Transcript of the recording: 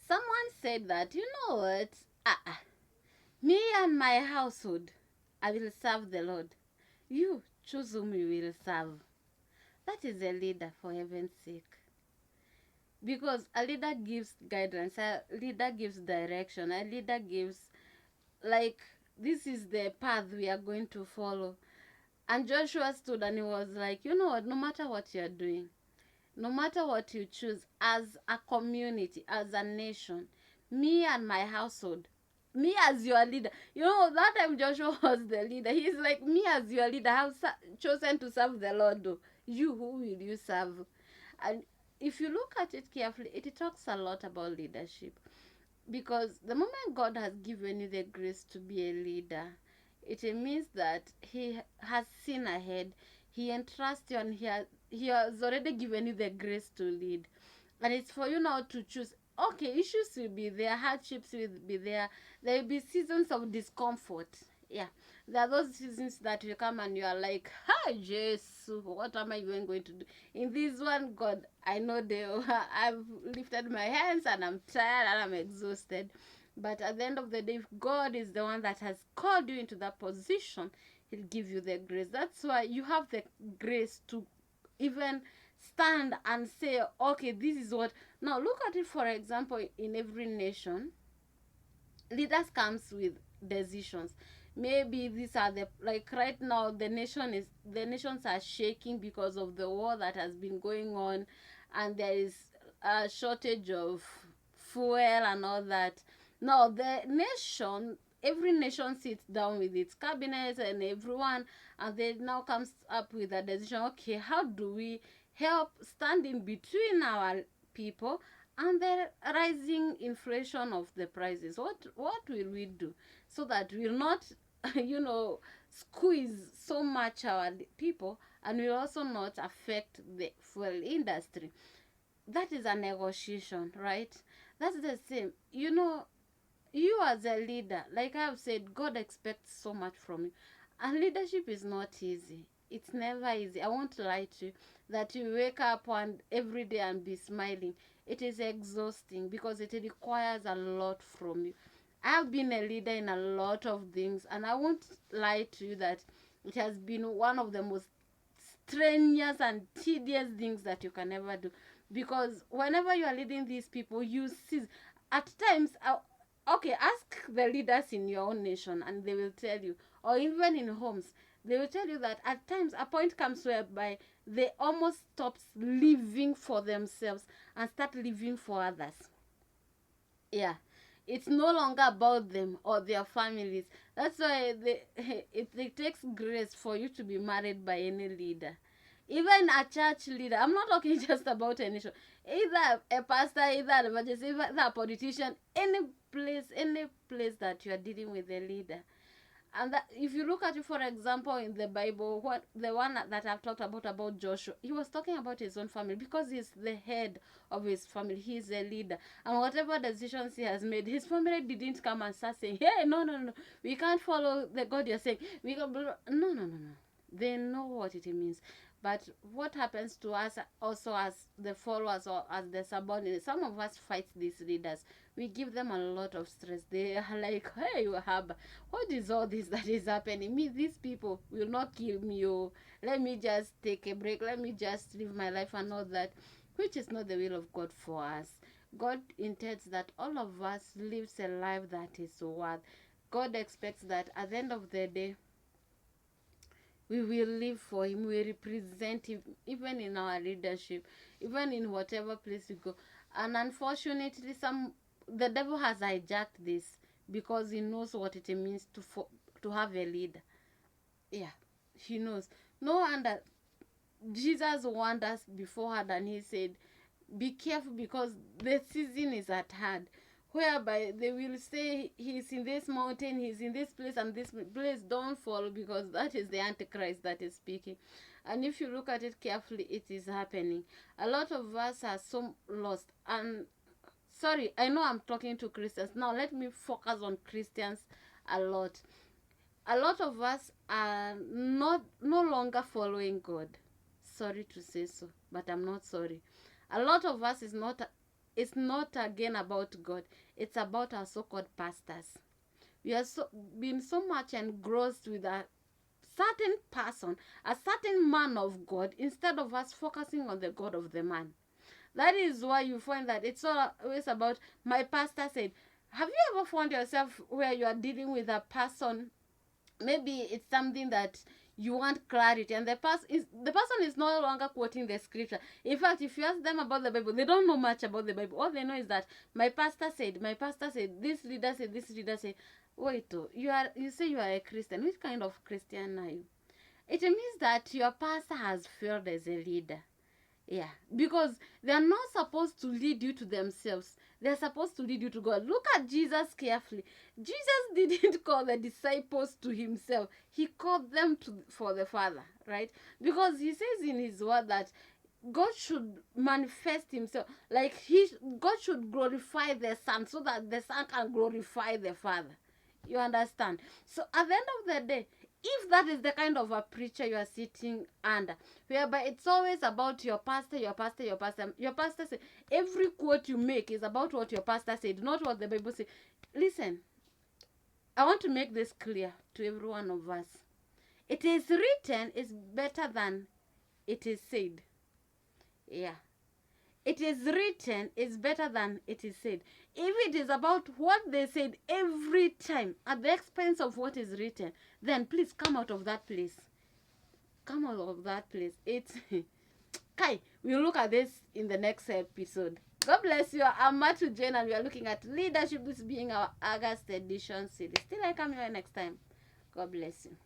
Someone said that, you know what? Me and my household, I will serve the Lord. You choose whom you will serve. That is a leader, for heaven's sake. Because a leader gives guidance, a leader gives direction, a leader gives, like, this is the path we are going to follow. And Joshua stood and he was like, you know what, no matter what you're doing, no matter what you choose, as a community, as a nation, me and my household, me as your leader, you know, that time Joshua was the leader. He's like, me as your leader, I have chosen to serve the Lord. Though. You, who will you serve? And if you look at it carefully, it talks a lot about leadership. Because the moment God has given you the grace to be a leader, it means that He has seen ahead. He entrusts you and he has already given you the grace to lead. And it's for you now to choose. Okay, issues will be there, hardships will be there, there will be seasons of discomfort. Yeah, there are those seasons that you come and you are like, hi Jesus, what am I even going to do in this one? God, I know I've lifted my hands and I'm tired and I'm exhausted, but at the end of the day, if God is the one that has called you into that position, He'll give you the grace. That's why you have the grace to even stand and say, okay, this is what. Now look at it, for example, in every nation, leaders comes with decisions. Maybe these are the, like right now the nations are shaking because of the war that has been going on, and there is a shortage of fuel and all that. Now the nation, every nation sits down with its cabinet and everyone, and they now comes up with a decision. Okay, how do we help stand in between our people and the rising inflation of the prices? What will we do so that we'll not you know, squeeze so much our people, and will also not affect the fuel industry? That is a negotiation, right? That's the same, you know. You as a leader, like I've said, God expects so much from you, and leadership is not easy. It's never easy. I won't lie to you that you wake up one every day and be smiling. It is exhausting because it requires a lot from you. I've been a leader in a lot of things, and I won't lie to you that it has been one of the most strenuous and tedious things that you can ever do, because whenever you are leading these people, you see at times, okay, ask the leaders in your own nation and they will tell you, or even in homes, they will tell you that at times a point comes whereby they almost stop living for themselves and start living for others. Yeah, it's no longer about them or their families. That's why it takes grace for you to be married by any leader, even a church leader. I'm not talking just about a nation. Either a pastor, either an evangelist, either a politician, any place that you are dealing with a leader. And that, if you look at it, for example, in the Bible, what the one that I've talked about Joshua, he was talking about his own family because he's the head of his family. He's a leader, and whatever decisions he has made, his family didn't come and start saying, "Hey, no, we can't follow the God you're saying. We can no. They know what it means. But what happens to us also as the followers or as the subordinates? Some of us fight these leaders. We give them a lot of stress. They are like, hey, you have, what is all this that is happening? Me, these people will not kill me. Oh, let me just take a break. Let me just live my life and all that, which is not the will of God for us. God intends that all of us lives a life that is worth. God expects that at the end of the day, we will live for Him. We represent Him, even in our leadership, even in whatever place we go. And unfortunately, the devil has hijacked this because he knows what it means to have a leader. Yeah, he knows. No wonder Jesus warned us beforehand, and He said, "Be careful because the season is at hand." Whereby they will say, he's in this mountain, he's in this place, and this place, don't fall, because that is the Antichrist that is speaking. And if you look at it carefully, it is happening. A lot of us are so lost. And sorry, I know I'm talking to Christians. Now let me focus on Christians a lot. A lot of us are no longer following God. Sorry to say so, but I'm not sorry. A lot of us is not it's not again about God. It's about our so-called pastors. We are been so much engrossed with a certain person, a certain man of God, instead of us focusing on the God of the man. That is why you find that it's always about my pastor said. Have you ever found yourself where you are dealing with a person? Maybe it's something that you want clarity, and the person is no longer quoting the scripture. In fact, if you ask them about the Bible, they don't know much about the Bible. All they know is that my pastor said, this leader said, this leader said. Wait, you say you are a Christian. Which kind of Christian are you? It means that your pastor has failed as a leader. Yeah, because they are not supposed to lead you to themselves. They are supposed to lead you to God. Look at Jesus carefully. Jesus didn't call the disciples to himself. He called them for the Father, right? Because he says in his word that God should manifest himself. Like God should glorify the Son so that the Son can glorify the Father. You understand? So at the end of the day, if that is the kind of a preacher you are sitting under, whereby it's always about your pastor, your pastor, your pastor, your pastor said, every quote you make is about what your pastor said, not what the Bible said. Listen, I want to make this clear to every one of us. It is written is better than it is said. Yeah. It is written is better than it is said. If it is about what they said every time at the expense of what is written, then please come out of that place. Come out of that place. It's Kai, we'll look at this in the next episode. God bless you. I'm Matu Jane, and we are looking at leadership, this being our August edition series. Till I come here next time. God bless you.